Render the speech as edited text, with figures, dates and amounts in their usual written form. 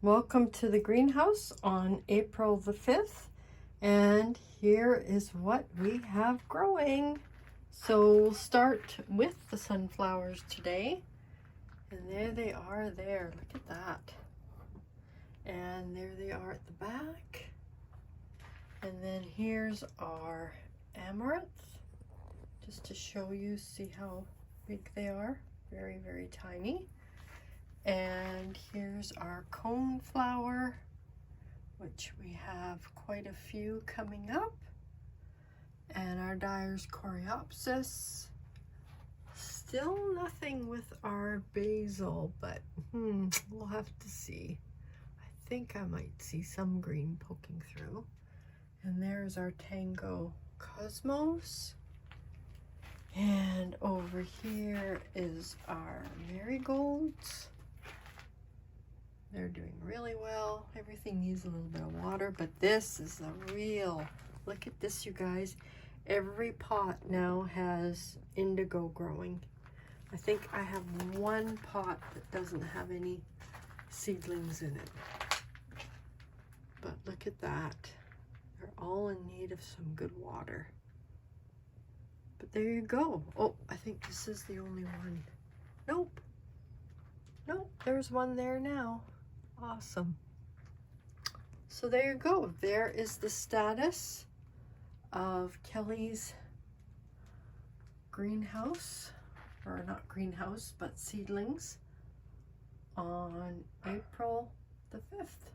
Welcome to the greenhouse on April the 5th, and here is what we have growing. So we'll start with the sunflowers today, and there they are there. Look at that. And there they are at the back. And then here's our amaranth, just to show you, see how big they are. Very, very tiny. And here's our coneflower, which we have quite a few coming up. And our Dyers coreopsis. Still nothing with our basil, but we'll have to see. I think I might see some green poking through. And there's our Tango Cosmos. And over here is our marigolds. They're doing really well. Everything needs a little bit of water, but this is the real, look at this, you guys. Every pot now has indigo growing. I think I have one pot that doesn't have any seedlings in it. But look at that. They're all in need of some good water. But there you go. Oh, I think this is the only one. Nope. Nope, there's one there now. Awesome. So there you go. There is the status of Kelly's greenhouse, or not greenhouse, but seedlings on April the 5th.